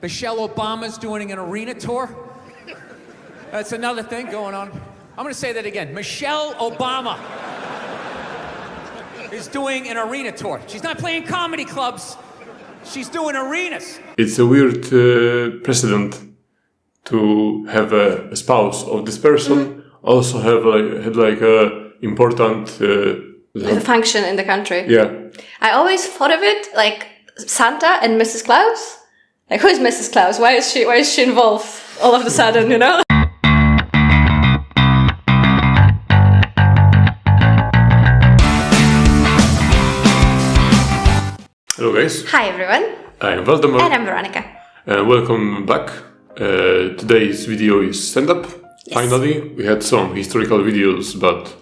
Michelle Obama's doing an arena tour. That's another thing going on. I'm going to say that again. Michelle Obama is doing an arena tour. She's not playing comedy clubs. She's doing arenas. It's a weird precedent to have a spouse of this person also have had a important function in the country. Yeah. I always thought of it like Santa and Mrs. Claus. Like, who is Mrs. Claus? Why is she involved all of a sudden, you know? Hello guys. Hi everyone. I am Waldemar. And I'm Weronika. Welcome back. Today's video is stand-up. Yes. Finally, we had some historical videos, but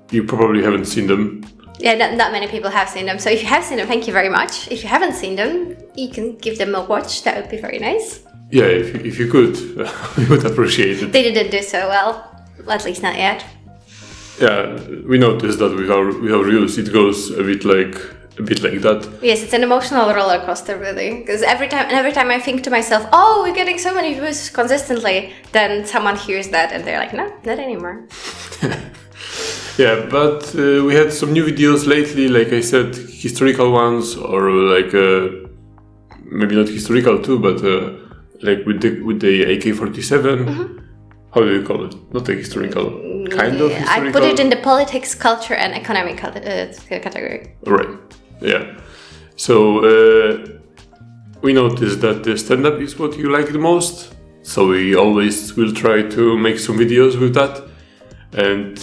you probably haven't seen them. Yeah, not many people have seen them. So if you have seen them, thank you very much. If you haven't seen them, you can give them a watch. That would be very nice. Yeah, if you could, we would appreciate it. They didn't do so well. At least not yet. Yeah, we noticed that with our reels, it goes a bit like that. Yes, it's an emotional roller coaster, really. Because every time I think to myself, oh, we're getting so many views consistently, then someone hears that and they're like, no, not anymore. Yeah, but we had some new videos lately, like I said, historical ones, or like maybe not historical too, but like with the AK-47. Mm-hmm. How do you call it? Not a historical, kind of historical. I put it in the politics, culture, and economic category. Right. Yeah. So we noticed that the stand-up is what you like the most, so we always will try to make some videos with that. And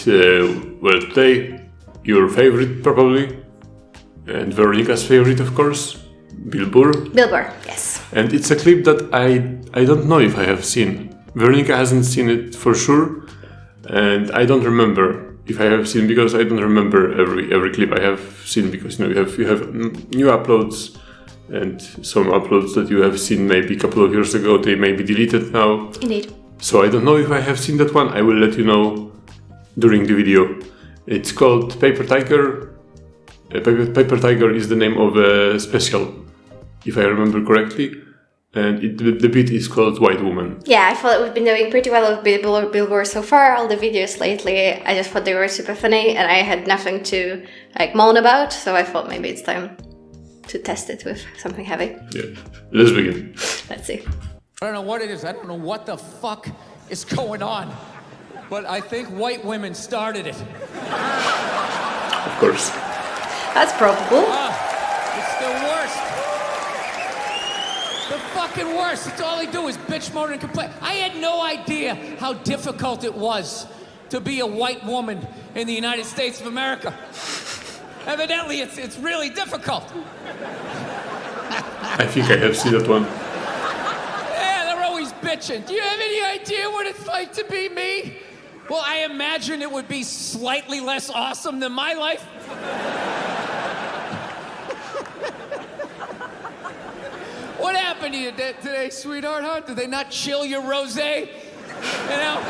well, today your favorite probably, and Weronika's favorite, of course, Bill Burr. Bill Burr, yes. And it's a clip that I don't know if I have seen. Veronika hasn't seen it for sure, and I don't remember if I have seen, because I don't remember every clip I have seen, because you have new uploads and some uploads that you have seen maybe a couple of years ago, they may be deleted now. Indeed. So I don't know if I have seen that one. I will let you know during the video. It's called Paper Tiger. Paper Tiger is the name of a special, if I remember correctly. And the bit is called White Woman. Yeah, I thought we've been doing pretty well with Bill Burr so far. All the videos lately, I just thought they were super funny, and I had nothing to like moan about. So I thought maybe it's time to test it with something heavy. Yeah, let's begin. Let's see. I don't know what it is. I don't know what the fuck is going on. But I think white women started it. Of course. That's probable. It's the worst. The fucking worst. It's all they do is bitch, moan, and complain. I had no idea how difficult it was to be a white woman in the United States of America. Evidently, it's really difficult. I think I have seen that one. Yeah, they're always bitching. Do you have any idea what it's like to be me? Well, I imagine it would be slightly less awesome than my life. What happened to you today, sweetheart, huh? Did they not chill your rosé? You know?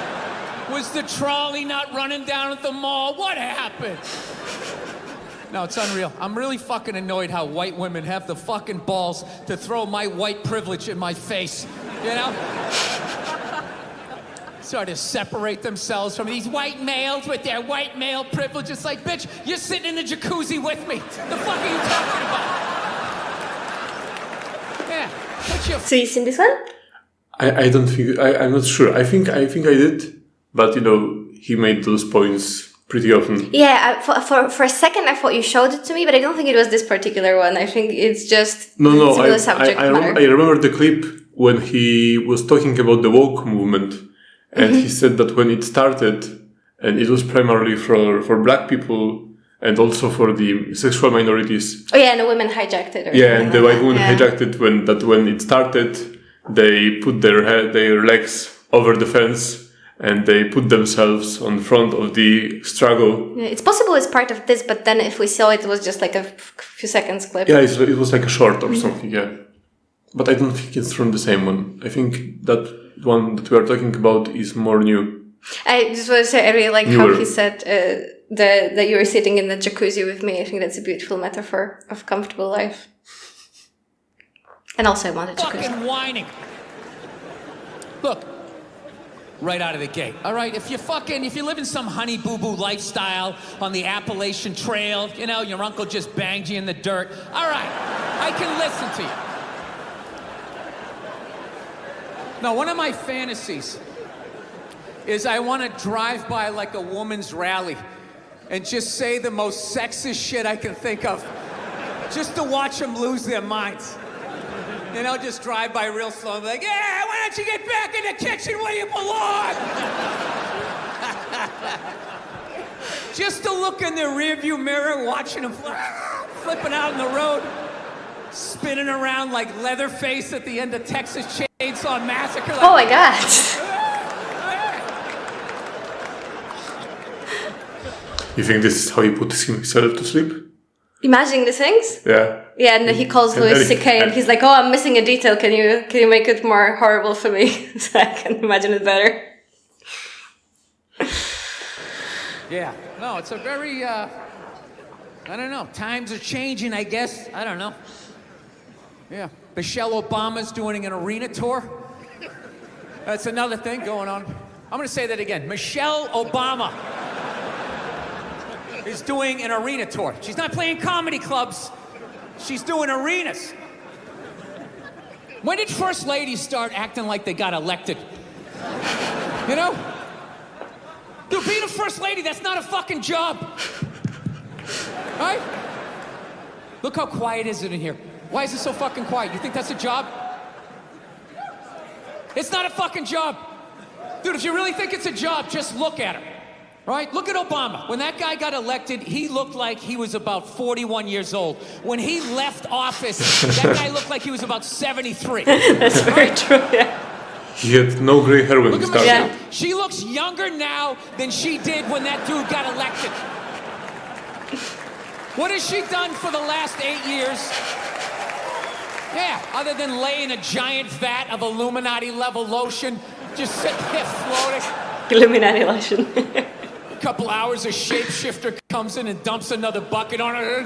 Was the trolley not running down at the mall? What happened? No, it's unreal. I'm really fucking annoyed how white women have the fucking balls to throw my white privilege in my face, you know? Sort of separate themselves from these white males with their white male privilege. It's like, bitch, you're sitting in the jacuzzi with me. The fuck are you talking about? Yeah. So you seen this one? I don't think I'm not sure. I think I did, but you know, he made those points pretty often. Yeah, for a second I thought you showed it to me, but I don't think it was this particular one. I think it's just No. subject matter. I remember the clip when he was talking about the woke movement, and he said that when it started, and it was primarily for black people and also for the sexual minorities. Oh yeah, and the women hijacked it. Yeah, and the white women hijacked it when it started. They put their legs over the fence, and they put themselves on front of the struggle. Yeah, it's possible it's part of this, but then if we saw it, it was just like a few seconds clip. Yeah, it was like a short or something, yeah. But I don't think it's from the same one. I think that one that we are talking about is more new. I just want to say, I really like Newer. how he said that you were sitting in the jacuzzi with me. I think that's a beautiful metaphor of comfortable life. And also I wanted to Fucking whining. Look, right out of the gate, all right? If you live in some honey boo-boo lifestyle on the Appalachian Trail, you know, your uncle just banged you in the dirt, all right, I can listen to you. No, one of my fantasies is I want to drive by like a woman's rally and just say the most sexist shit I can think of, just to watch them lose their minds. You know, just drive by real slow and be like, yeah, why don't you get back in the kitchen where you belong? Just to look in their rearview mirror, watching them flipping out in the road, spinning around like Leatherface at the end of Texas Chainsaw Massacre. Like, Oh my god. You think this is how he put himself to sleep? Imagining the things? Yeah. Yeah, and then he calls Louis C.K. and he's like, "Oh, I'm missing a detail. Can you make it more horrible for me so I can imagine it better?" Yeah. No, it's a very, I don't know. Times are changing, I guess. I don't know. Yeah. Michelle Obama's doing an arena tour. That's another thing going on. I'm going to say that again. Michelle Obama is doing an arena tour. She's not playing comedy clubs. She's doing arenas. When did first ladies start acting like they got elected? You know? Dude, being a first lady, that's not a fucking job. Right? Look how quiet is it in here. Why is it so fucking quiet? You think that's a job? It's not a fucking job. Dude, if you really think it's a job, just look at her. Right? Look at Obama. When that guy got elected, he looked like he was about 41 years old. When he left office, that guy looked like he was about 73. That's very true, yeah. He had no gray hair when he started. Yeah. She looks younger now than she did when that dude got elected. What has she done for the last 8 years? Yeah, other than lay in a giant vat of Illuminati-level lotion, just sitting there floating. Illuminati lotion. Couple hours, a shapeshifter comes in and dumps another bucket on her.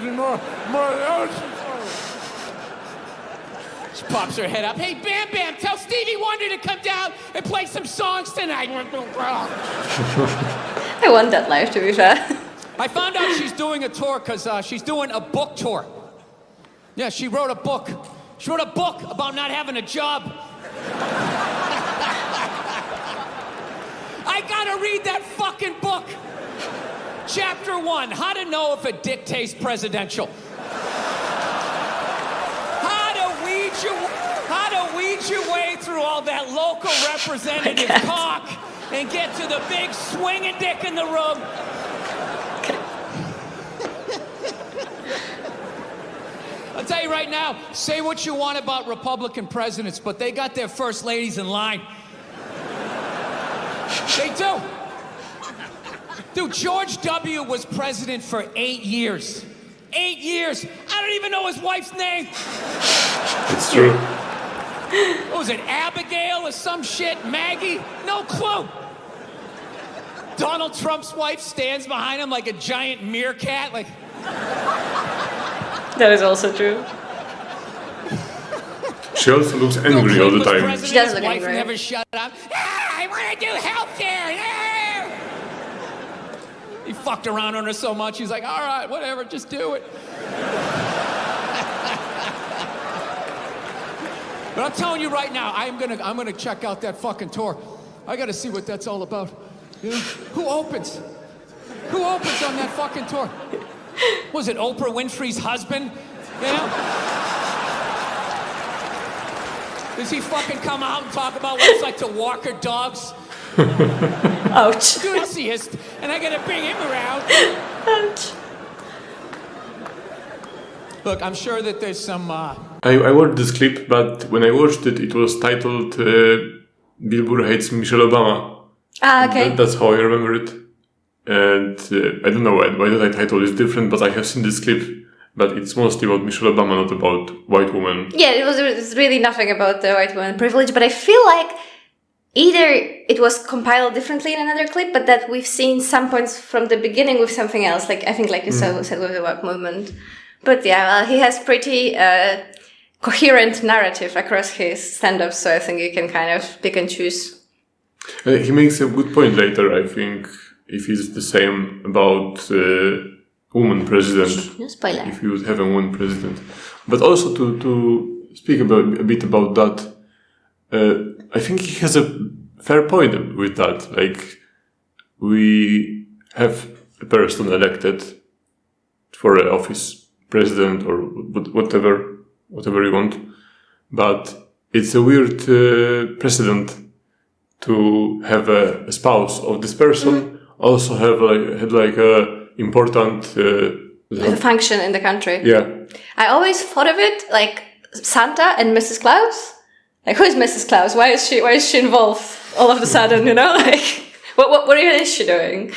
She pops her head up. Hey, Bam Bam, tell Stevie Wonder to come down and play some songs tonight. I want that life, to be fair. I found out she's doing a tour because she's doing a book tour. Yeah, she wrote a book. She wrote a book about not having a job. I gotta read that fucking book. Chapter 1, how to know if a dick tastes presidential. How to weed your way through all that local representative talk and get to the big swinging dick in the room. I'll tell you right now, say what you want about Republican presidents, but they got their first ladies in line. They do. Dude, George W. was president for 8 years. 8 years. I don't even know his wife's name. It's true. What was it, Abigail or some shit? Maggie? No clue. Donald Trump's wife stands behind him like a giant meerkat. Like. That is also true. She also looks angry all the time. She does look wife angry. Never shut up. I want to do healthcare. He fucked around on her so much. He's like, all right, whatever, just do it. But I'm telling you right now, I'm gonna check out that fucking tour. I gotta see what that's all about. You know? Who opens? Who opens on that fucking tour? Was it Oprah Winfrey's husband? You know? Does he fucking come out and talk about what it's like to walk her dogs? Ouch. Enthusiast, and I gotta bring him around. Ouch. Look, I'm sure that there's some. I watched this clip, but when I watched it, it was titled Bill Burr hates Michelle Obama. Ah, okay. That's how I remember it. And I don't know why the title is different, but I have seen this clip. But it's mostly about Michelle Obama, not about white women. Yeah, it was really nothing about the white woman privilege, but I feel like either it was compiled differently in another clip, but that we've seen some points from the beginning with something else, like I think like you said with the work movement. But yeah, well, he has pretty coherent narrative across his stand-ups, so I think you can kind of pick and choose. He makes a good point later, I think, if it's the same about woman president, No spoiler. if you would have a woman president. But also to speak a bit about that, I think he has a fair point with that. Like, we have a person elected for an office, president or whatever you want, but it's a weird precedent to have a spouse of this person also had a important function in the country. Yeah. I always thought of it like Santa and Mrs. Claus. Like, who is Mrs. Claus? Why is she involved all of a sudden? You know, like what is she doing?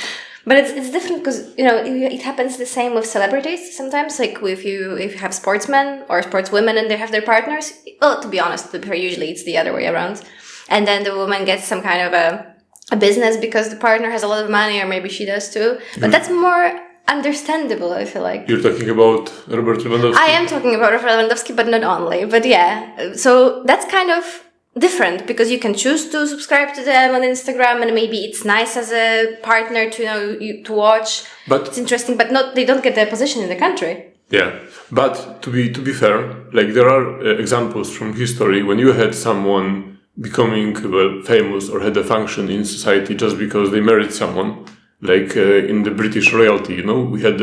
But it's different because, you know, it happens the same with celebrities sometimes. Like if you have sportsmen or sportswomen and they have their partners. Well, to be honest, usually it's the other way around. And then the woman gets some kind of a business because the partner has a lot of money, or maybe she does too. But that's more understandable, I feel like. You're talking about Robert Lewandowski? I am talking about Robert Lewandowski, but not only. But yeah, so that's kind of different because you can choose to subscribe to them on Instagram, and maybe it's nice as a partner to to watch. But it's interesting, but they don't get their position in the country. Yeah, but to be fair, like there are examples from history when you had someone becoming famous or had a function in society just because they married someone, like in the British royalty, you know, we had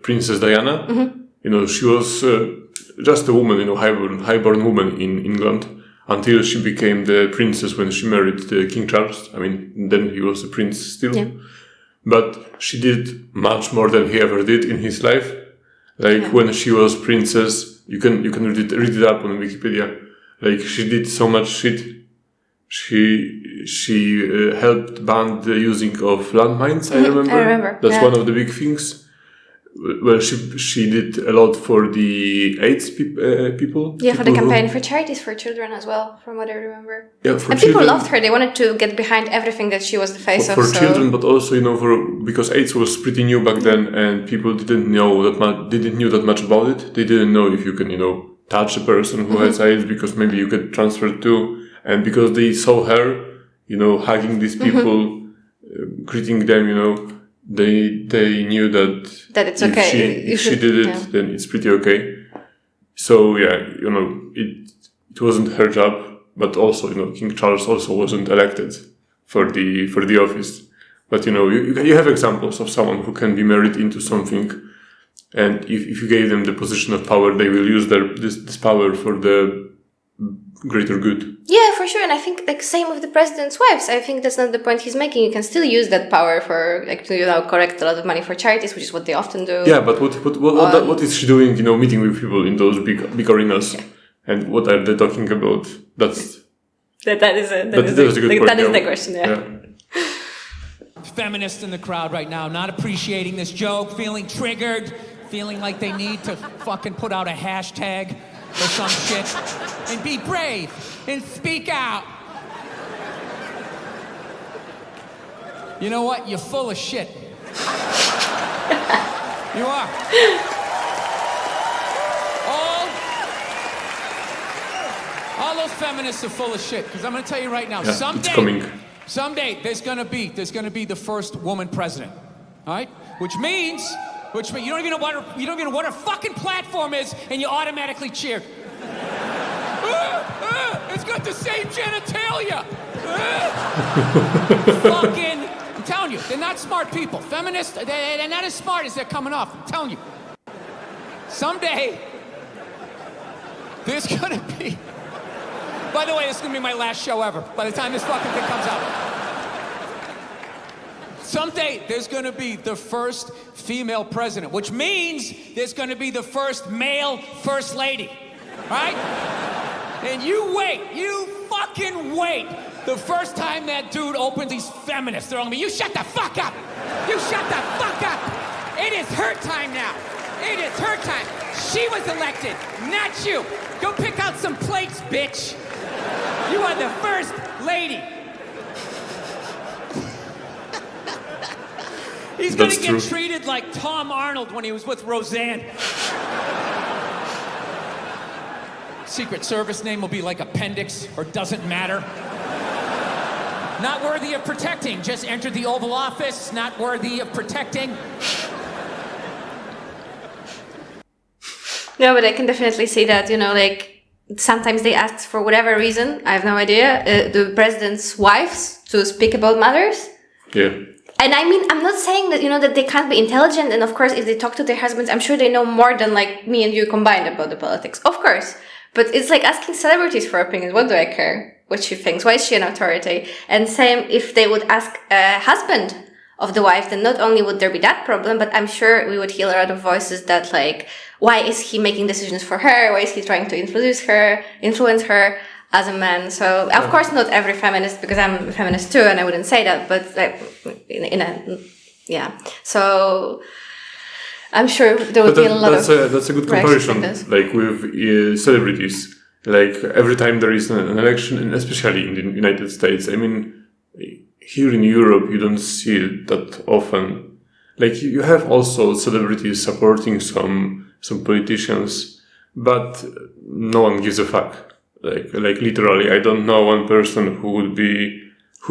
Princess Diana. Mm-hmm. You know, she was just a woman, you know, highborn woman in England until she became the princess when she married King Charles. I mean, then he was a prince still. Yeah. But she did much more than he ever did in his life. Like when she was princess, you can read it up on Wikipedia. Like she did so much shit. She helped ban the using of landmines. I remember. That's one of the big things. Well, she did a lot for the AIDS people. Yeah, for the campaign for charities for children as well, from what I remember. Yeah, and people loved her. They wanted to get behind everything that she was the face of. For children, but also, you know, because AIDS was pretty new back then, and people didn't know that much. They didn't know that much about it. They didn't know if you can, you know, touch a person who has AIDS because maybe you get transferred to. And because they saw her, you know, hugging these people, greeting them, you know, they knew that it's okay. If she did it, then it's pretty okay. So yeah, you know, it wasn't her job, but also, you know, King Charles also wasn't elected for the office. But you know, you have examples of someone who can be married into something, and if you gave them the position of power, they will use this power for the greater good. Yeah, for sure. And I think like same with the president's wives. I think that's not the point he's making. You can still use that power for like to, you know, collect a lot of money for charities, which is what they often do. Yeah, but what is she doing? You know, meeting with people in those big arenas, and what are they talking about? That is a good point. That is the question. Yeah. Feminists in the crowd right now, not appreciating this joke, feeling triggered, feeling like they need to fucking put out a hashtag or some shit, and be brave and speak out. You know what? You're full of shit. You are. All those feminists are full of shit. Because I'm going to tell you right now, someday there's going to be the first woman president. All right? Which means you don't even know what her fucking platform is, and you automatically cheer. It's got the same genitalia. Fucking, I'm telling you, they're not smart people. Feminists, they're not as smart as they're coming off. I'm telling you. Someday, there's gonna be. By the way, this is gonna be my last show ever. By the time this fucking thing comes out. Someday, there's going to be the first female president, which means there's going to be the first male first lady, right? And you fucking wait. The first time that dude opens these feminists, they're all going to be, you shut the fuck up. You shut the fuck up. It is her time now. It is her time. She was elected, not you. Go pick out some plates, bitch. You are the first lady. He's going to get treated like Tom Arnold when he was with Roseanne. Secret Service name will be like Appendix or Doesn't Matter. Not worthy of protecting. Just entered the Oval Office. Not worthy of protecting. No, but I can definitely see that, like sometimes they ask for whatever reason, I have no idea, the president's wives to speak about matters. Yeah. And I mean, I'm not saying that, that they can't be intelligent. And of course, if they talk to their husbands, I'm sure they know more than like me and you combined about the politics. Of course. But it's like asking celebrities for opinions. What do I care what she thinks? Why is she an authority? And same if they would ask a husband of the wife, then not only would there be that problem, but I'm sure we would hear a lot of voices that like, why is he making decisions for her? Why is he trying to influence her as a man? So of course not every feminist, because I'm a feminist too, and I wouldn't say that, but like, yeah. So I'm sure there would be a lot of that's a good comparison, like with celebrities. Like every time there is an election, and especially in the United States, I mean, here in Europe you don't see it that often. Like you have also celebrities supporting some politicians, but no one gives a fuck. Like literally, I don't know one person who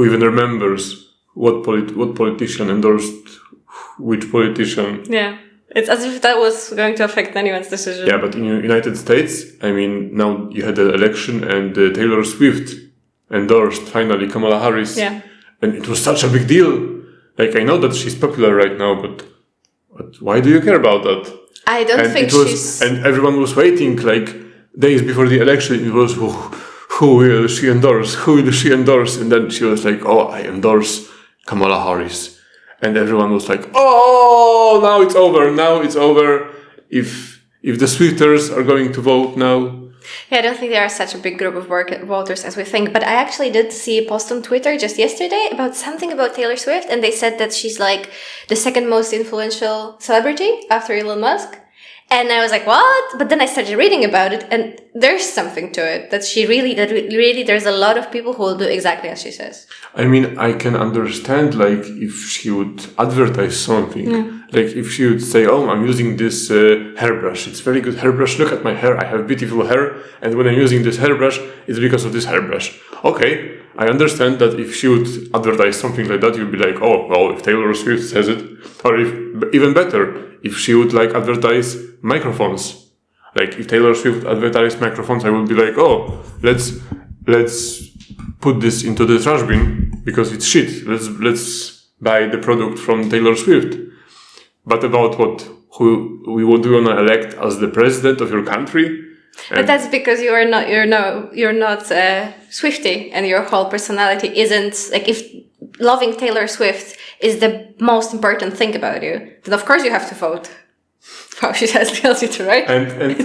even remembers what politician endorsed which politician. Yeah. It's as if that was going to affect anyone's decision. Yeah, but in the United States, I mean, now you had the election and Taylor Swift endorsed finally Kamala Harris. Yeah. And it was such a big deal. Like, I know that she's popular right now, but why do you care about that? I don't think she's... And everyone was waiting, like, days before the election. It was, who will she endorse? Who will she endorse? And then she was like, oh, I endorse Kamala Harris. And everyone was like, oh, now it's over. Now it's over. If the Swifters are going to vote now. Yeah, I don't think there are such a big group of voters as we think. But I actually did see a post on Twitter just yesterday about something about Taylor Swift. And they said that she's like the second most influential celebrity after Elon Musk. And I was like, what? But then I started reading about it, and there's something to it. That really, there's a lot of people who will do exactly as she says. I mean, I can understand, like, if she would advertise something. Yeah. Like, if she would say, oh, I'm using this hairbrush. It's very good hairbrush. Look at my hair. I have beautiful hair. And when I'm using this hairbrush, it's because of this hairbrush. Okay, I understand that if she would advertise something like that, you'd be like, oh, well, if Taylor Swift says it. Or if, even better, if she would, like, advertise microphones. Like, if Taylor Swift advertised microphones, I would be like, oh, let's put this into the trash bin because it's shit. Let's buy the product from Taylor Swift. But about who we want to elect as the president of your country? But that's because you're not Swiftie, and your whole personality isn't like, if loving Taylor Swift is the most important thing about you, then of course you have to vote. How she tells you to, right? And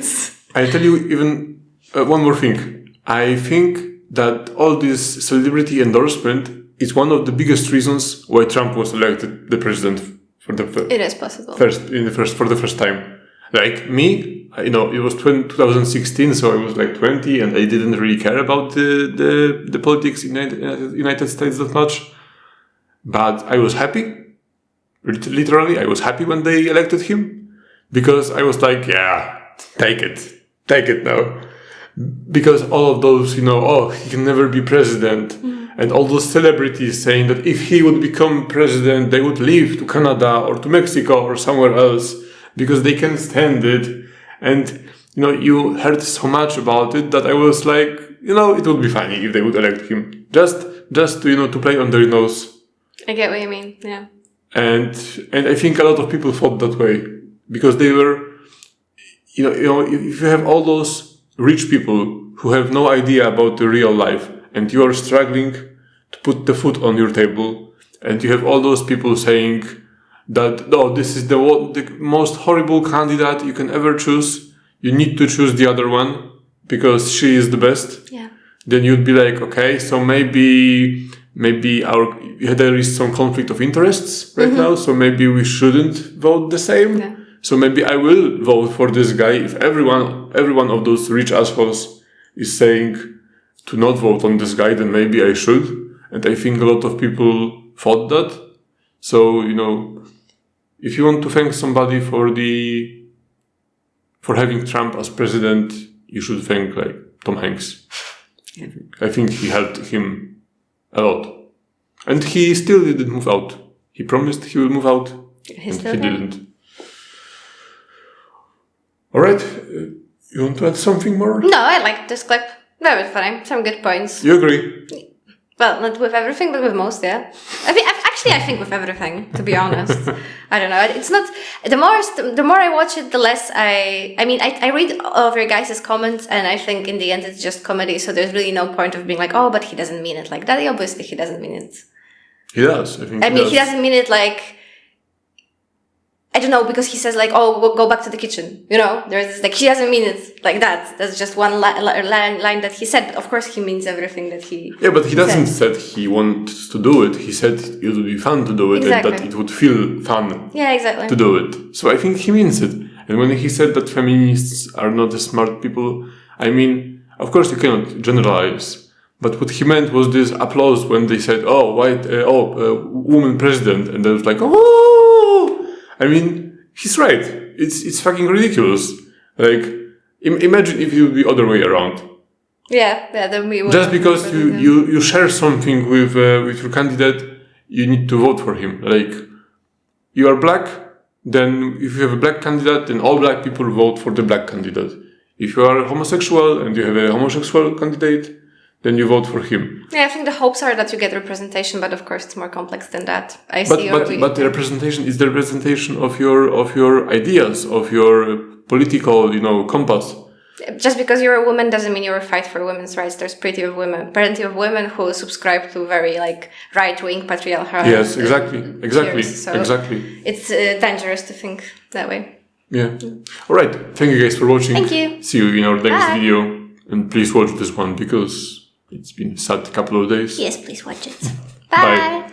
I tell you even one more thing. I think that all this celebrity endorsement is one of the biggest reasons why Trump was elected the president for the it is possible for the first time. Like me, it was 2016, so I was like 20, and I didn't really care about the politics in the United States that much. But I was happy. Literally, I was happy when they elected him. Because I was like, yeah, take it now. Because all of those, oh, he can never be president. And all those celebrities saying that if he would become president, they would leave to Canada or to Mexico or somewhere else because they can't stand it. And, you heard so much about it that I was like, it would be funny if they would elect him. Just to play on their nose. I get what you mean, yeah. And I think a lot of people thought that way. Because they were, if you have all those rich people who have no idea about the real life and you are struggling to put the food on your table and you have all those people saying that, no, this is the most horrible candidate you can ever choose. You need to choose the other one because she is the best. Yeah. Then you'd be like, okay, so maybe there is some conflict of interests right now. So maybe we shouldn't vote the same. Yeah. So maybe I will vote for this guy if every one of those rich assholes is saying to not vote on this guy, then maybe I should. And I think a lot of people thought that. So, if you want to thank somebody for having Trump as president, you should thank like Tom Hanks. I think he helped him a lot. And he still didn't move out. He promised he will move out, and he didn't. Alright, you want to add something more? No, I like this clip. Very funny. Some good points. You agree? Well, not with everything, but with most, yeah. I think with everything, to be honest. I don't know. It's not... The more I watch it, the less I read all of your guys' comments, and I think in the end it's just comedy, so there's really no point of being like, oh, but he doesn't mean it like that. Obviously, he doesn't mean it. He does. I think he doesn't mean it like... I don't know, because he says like, oh, we'll go back to the kitchen. You know, there's this, like, he doesn't mean it like that. That's just one line that he said. But of course, he means everything that he Yeah, but he doesn't said he wants to do it. He said it would be fun to do it, exactly. and that it would feel fun to do it. So I think he means it. And when he said that feminists are not the smart people, I mean, of course you cannot generalize. But what he meant was this applause when they said, oh, woman president. And they was like, oh! I mean, he's right. It's fucking ridiculous. Like, imagine if it would be other way around. Yeah, then we would. Just because you share something with your candidate, you need to vote for him. Like, you are black, then if you have a black candidate, then all black people vote for the black candidate. If you are homosexual and you have a homosexual candidate, then you vote for him. Yeah, I think the hopes are that you get representation, but of course it's more complex than that. But the representation is the representation of your ideas, of your political, compass. Just because you're a woman doesn't mean you're a fight for women's rights. There's plenty of women who subscribe to very right-wing patriarchal. Yes, exactly. So exactly. It's dangerous to think that way. Yeah. All right. Thank you guys for watching. Thank you. See you in our next video, and please watch this one because it's been a sad couple of days. Yes, please watch it. Bye.